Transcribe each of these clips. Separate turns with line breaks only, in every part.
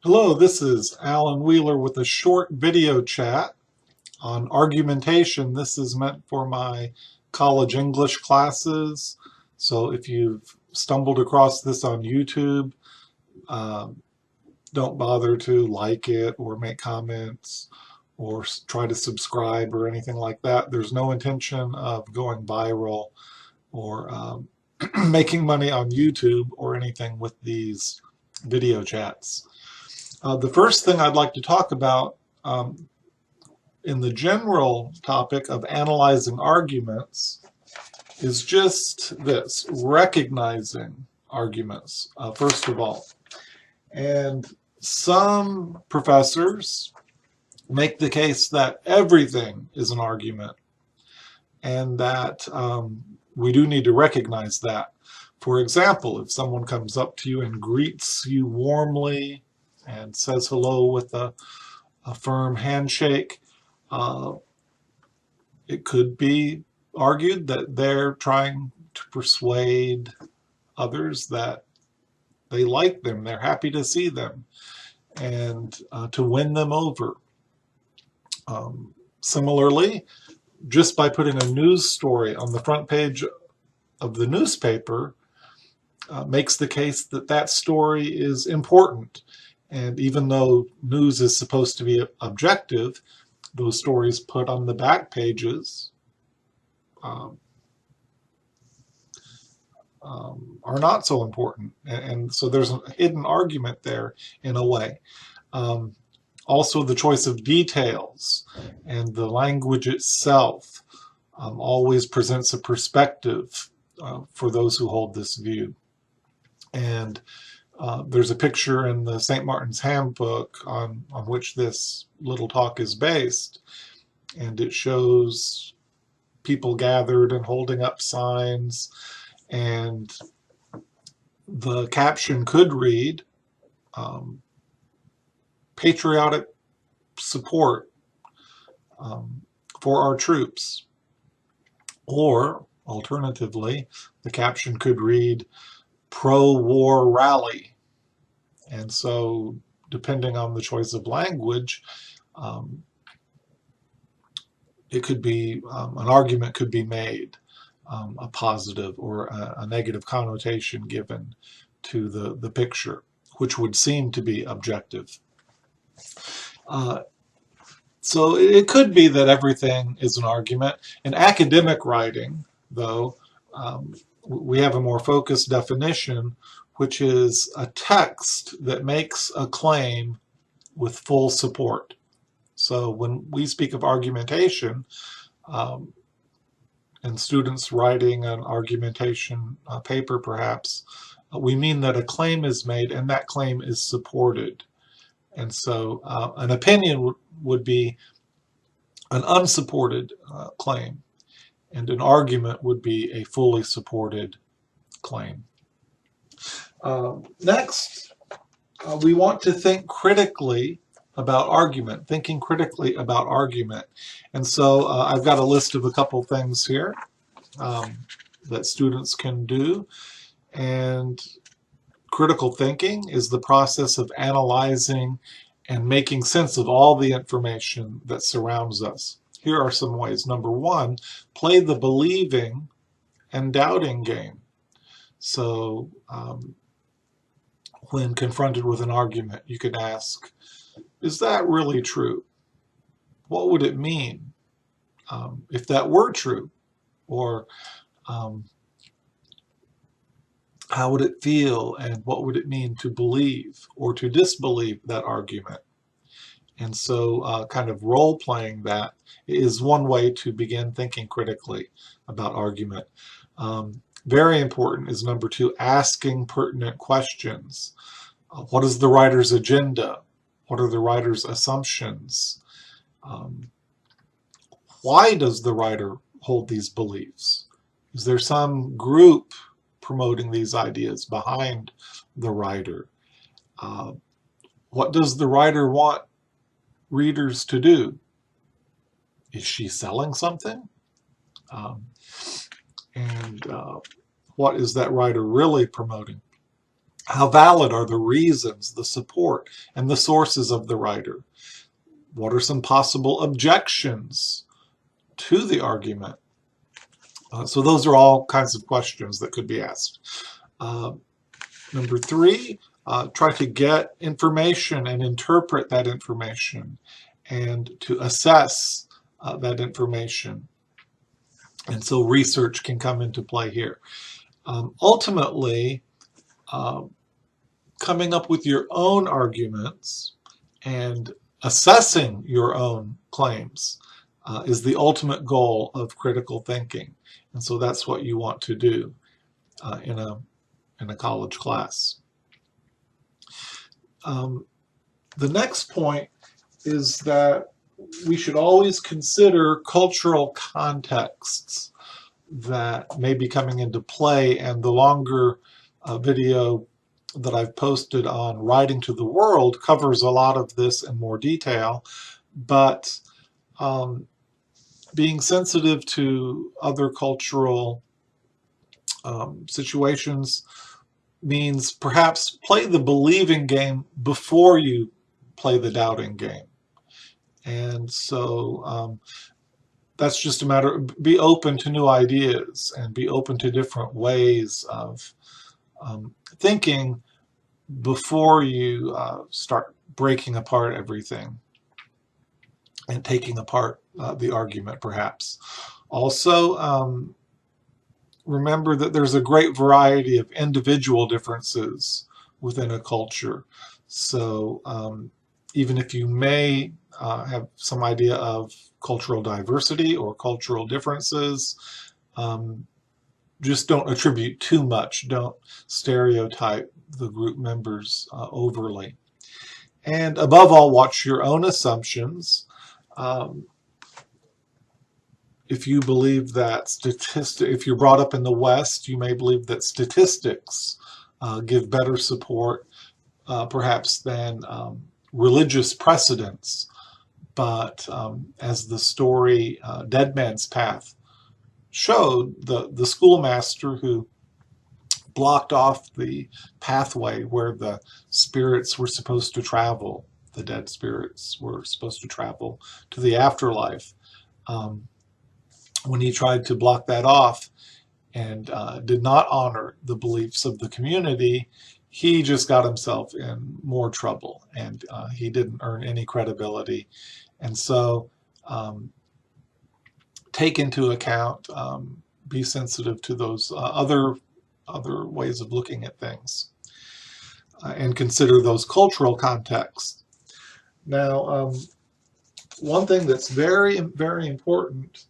Hello, this is Alan Wheeler with a short video chat on argumentation. This is meant for my college English classes. So if you've stumbled across this on YouTube, um, don't bother to like it or make comments or try to subscribe or anything like that. There's no intention of going viral or making money on YouTube or anything with these video chats. The first thing I'd like to talk about in the general topic of analyzing arguments is just this, recognizing arguments, first of all. And some professors make the case that everything is an argument and that we do need to recognize that. For example, if someone comes up to you and greets you warmly and says hello with a firm handshake, it could be argued that they're trying to persuade others that they like them, they're happy to see them, and to win them over. Similarly, just by putting a news story on the front page of the newspaper makes the case that that story is important. And even though news is supposed to be objective, those stories put on the back pages are not so important. And so there's a hidden argument there in a way. Also, the choice of details and the language itself always presents a perspective for those who hold this view. And there's a picture in the St. Martin's Handbook on which this little talk is based, and it shows people gathered and holding up signs, and the caption could read, patriotic support for our troops. Or, alternatively, the caption could read, pro-war rally. And so, depending on the choice of language, it could be, an argument could be made, a positive or a negative connotation given to the picture, which would seem to be objective. So it could be that everything is an argument. In academic writing, though, we have a more focused definition, which is a text that makes a claim with full support. So when we speak of argumentation, and students writing an argumentation paper perhaps, we mean that a claim is made and that claim is supported. And so an opinion would be an unsupported claim, and an argument would be a fully supported claim. Next, we want to think critically about argument, thinking critically about argument. And so I've got a list of a couple things here that students can do. And critical thinking is the process of analyzing and making sense of all the information that surrounds us. Here are some ways. Number one, play the believing and doubting game. So when confronted with an argument, you could ask, is that really true? What would it mean if that were true? Or how would it feel, and what would it mean to believe or to disbelieve that argument? And so kind of role-playing that is one way to begin thinking critically about argument. Very important is number two, asking pertinent questions. What is the writer's agenda? What are the writer's assumptions? Why does the writer hold these beliefs? Is there some group promoting these ideas behind the writer? What does the writer want readers to do? Is she selling something? And what is that writer really promoting? How valid are the reasons, the support, and the sources of the writer? What are some possible objections to the argument? So those are all kinds of questions that could be asked. Number 3, try to get information and interpret that information and to assess that information. And so research can come into play here. Ultimately, coming up with your own arguments and assessing your own claims is the ultimate goal of critical thinking. And so that's what you want to do in a college class. The next point is that we should always consider cultural contexts that may be coming into play, and the longer video that I've posted on Writing to the World covers a lot of this in more detail, but being sensitive to other cultural situations means perhaps play the believing game before you play the doubting game. And so that's just a matter of be open to new ideas and be open to different ways of thinking before you start breaking apart everything and taking apart the argument, perhaps. Also, remember that there's a great variety of individual differences within a culture. So even if you may have some idea of cultural diversity or cultural differences, just don't attribute too much. Don't stereotype the group members overly. And above all, watch your own assumptions. If you believe that if you're brought up in the West, you may believe that statistics give better support, perhaps, than religious precedents. But as the story Dead Man's Path showed, the schoolmaster who blocked off the pathway where the spirits were supposed to travel, the dead spirits were supposed to travel to the afterlife, when he tried to block that off and did not honor the beliefs of the community, he just got himself in more trouble, and he didn't earn any credibility. And so take into account, be sensitive to those other ways of looking at things, and consider those cultural contexts. Now, one thing that's very, very important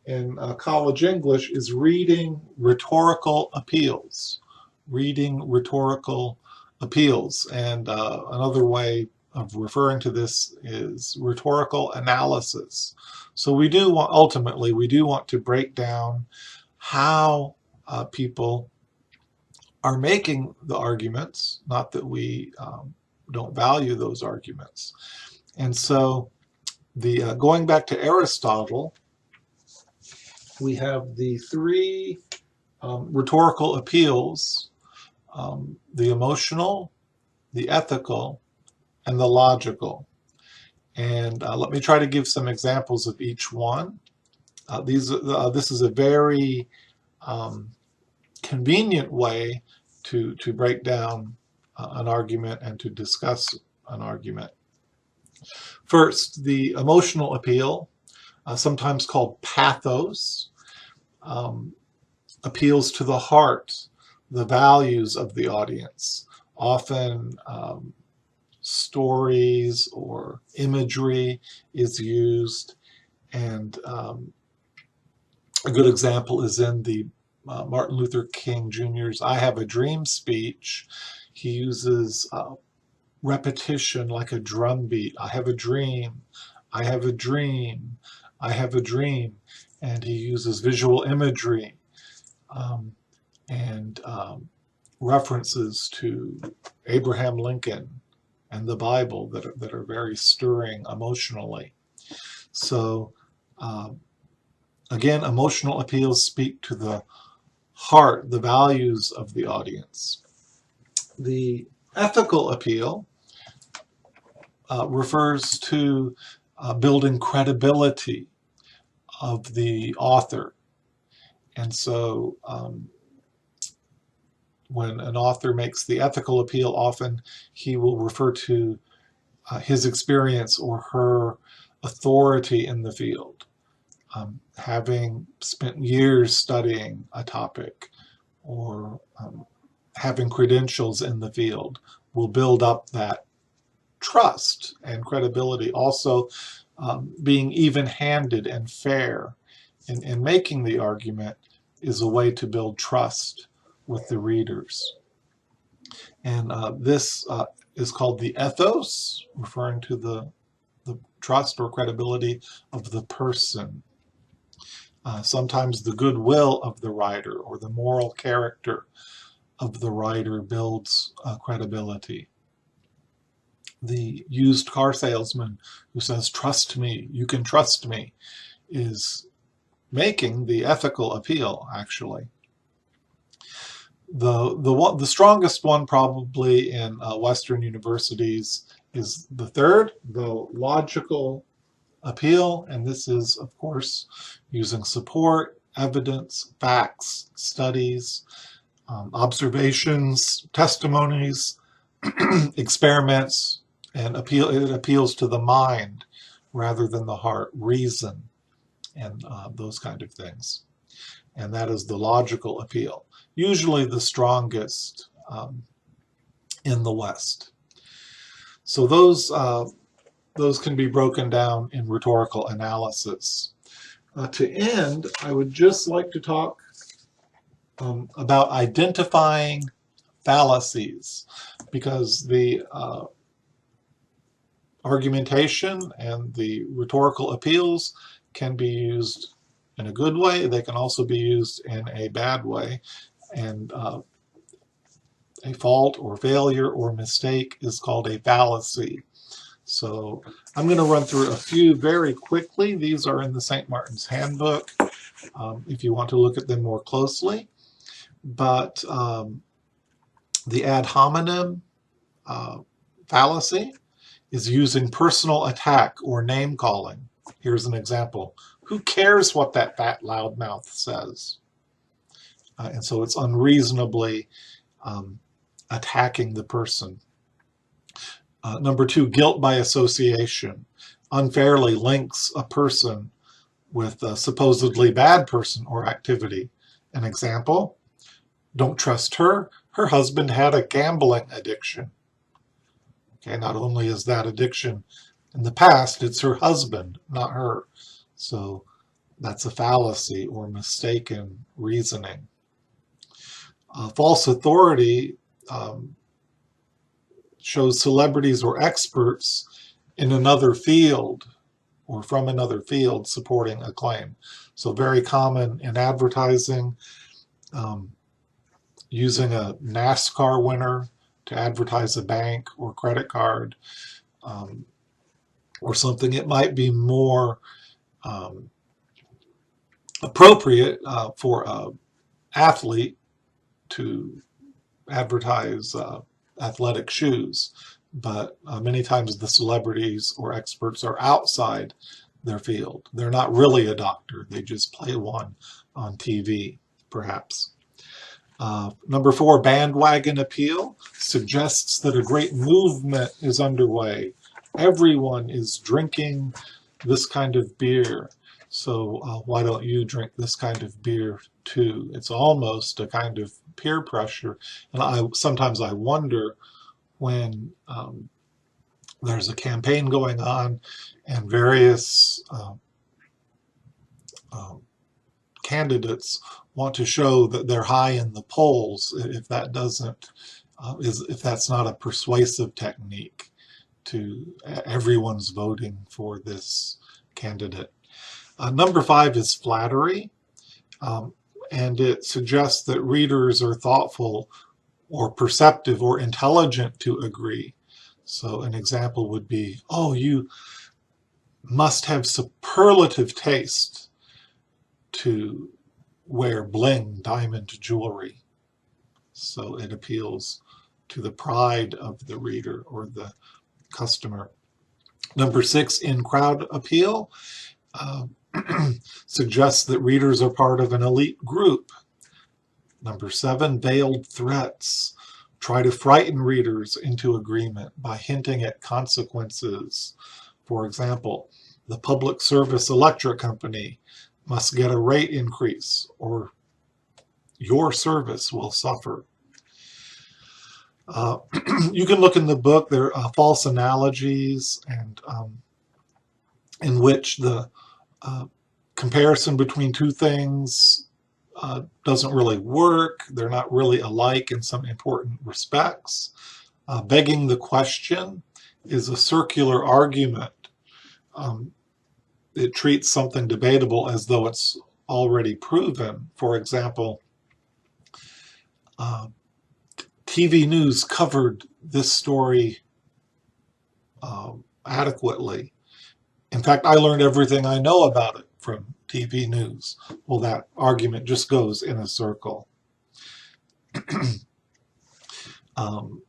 in college English is reading rhetorical appeals. Reading rhetorical appeals. And another way of referring to this is rhetorical analysis. So we do want, ultimately, we do want to break down how people are making the arguments, not that we don't value those arguments. And so the going back to Aristotle, we have the 3 rhetorical appeals, the emotional, the ethical, and the logical. And let me try to give some examples of each one. This is a very convenient way to break down an argument and to discuss an argument. First, the emotional appeal, sometimes called pathos, appeals to the heart, the values of the audience. Often stories or imagery is used, and a good example is in the Martin Luther King Jr.'s I Have a Dream speech. He uses repetition like a drum beat. I have a dream, I have a dream, I have a dream. And he uses visual imagery and references to Abraham Lincoln and the Bible that are very stirring emotionally. So again, emotional appeals speak to the heart, the values of the audience. The ethical appeal refers to building credibility of the author. And so when an author makes the ethical appeal, often he will refer to his experience or her authority in the field. Having spent years studying a topic or having credentials in the field will build up that trust and credibility. Also, being even-handed and fair in making the argument is a way to build trust with the readers. And this is called the ethos, referring to the trust or credibility of the person. Sometimes the goodwill of the writer or the moral character of the writer builds credibility. The used car salesman who says, "Trust me, you can trust me," is making the ethical appeal, actually. The strongest one probably in Western universities is the third, the logical appeal, and this is, of course, using support, evidence, facts, studies, observations, testimonies, experiments, and it appeals to the mind rather than the heart, reason, and those kind of things. And that is the logical appeal, usually the strongest in the West. So those can be broken down in rhetorical analysis. To end, I would just like to talk about identifying fallacies, because the argumentation and the rhetorical appeals can be used in a good way. They can also be used in a bad way, and a fault or failure or mistake is called a fallacy. So I'm going to run through a few very quickly. These are in the St. Martin's Handbook if you want to look at them more closely. But the ad hominem fallacy is using personal attack or name calling. Here's an example. Who cares what that fat loudmouth says? And so it's unreasonably attacking the person. Number two, guilt by association. Unfairly links a person with a supposedly bad person or activity. An example, don't trust her. Her husband had a gambling addiction. Okay, not only is that addiction in the past, it's her husband, not her. So that's a fallacy or mistaken reasoning. False authority shows celebrities or experts in another field or from another field supporting a claim. So very common in advertising, using a NASCAR winner to advertise a bank or credit card or something. It might be more appropriate for an athlete to advertise athletic shoes, but many times the celebrities or experts are outside their field. They're not really a doctor, they just play one on TV, perhaps. Number four, bandwagon appeal suggests that a great movement is underway. Everyone is drinking this kind of beer, so why don't you drink this kind of beer too? It's almost a kind of peer pressure, and sometimes I wonder when there's a campaign going on and various candidates want to show that they're high in the polls, if that doesn't if that's not a persuasive technique to everyone's voting for this candidate. Number five is flattery, and it suggests that readers are thoughtful or perceptive or intelligent to agree. So an example would be, oh, you must have superlative taste to wear bling diamond jewelry. So it appeals to the pride of the reader or the customer. Number 6, in crowd appeal, suggests that readers are part of an elite group. Number 7, veiled threats. Try to frighten readers into agreement by hinting at consequences. For example, the Public Service Electric Company must get a rate increase or your service will suffer. You can look in the book. There are false analogies, and in which the comparison between two things doesn't really work. They're not really alike in some important respects. Begging the question is a circular argument. It treats something debatable as though it's already proven. For example, TV news covered this story adequately. In fact, I learned everything I know about it from TV news. Well, that argument just goes in a circle. The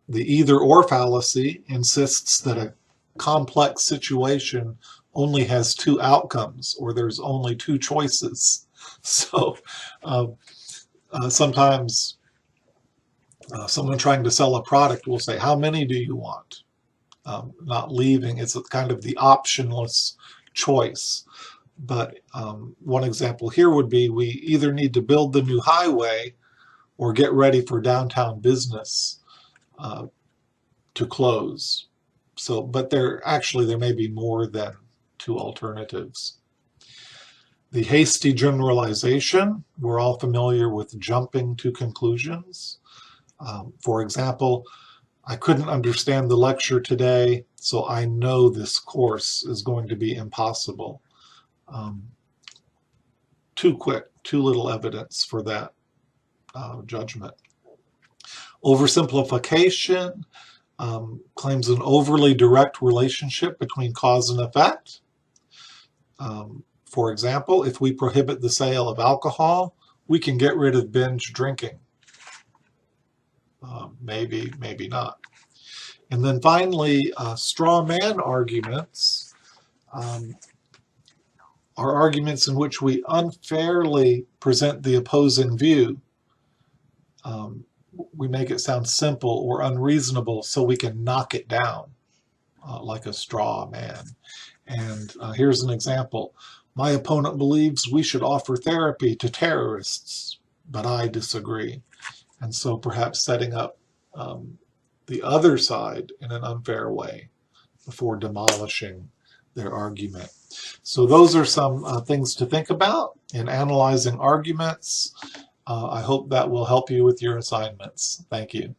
either-or fallacy insists that a complex situation only has two outcomes, or there's only two choices. So sometimes someone trying to sell a product will say, how many do you want? Not leaving. It's kind of the optionless choice. But one example here would be, we either need to build the new highway or get ready for downtown business to close. So, but there may be more than two alternatives. The hasty generalization, we're all familiar with jumping to conclusions. For example, I couldn't understand the lecture today, so I know this course is going to be impossible. Too quick, too little evidence for that judgment. Oversimplification claims an overly direct relationship between cause and effect. For example, if we prohibit the sale of alcohol, we can get rid of binge drinking. Maybe, maybe not. And then finally, straw man arguments are arguments in which we unfairly present the opposing view. We make it sound simple or unreasonable so we can knock it down like a straw man. And here's an example. My opponent believes we should offer therapy to terrorists, but I disagree. And so perhaps setting up the other side in an unfair way before demolishing their argument. So those are some things to think about in analyzing arguments. I hope that will help you with your assignments. Thank you.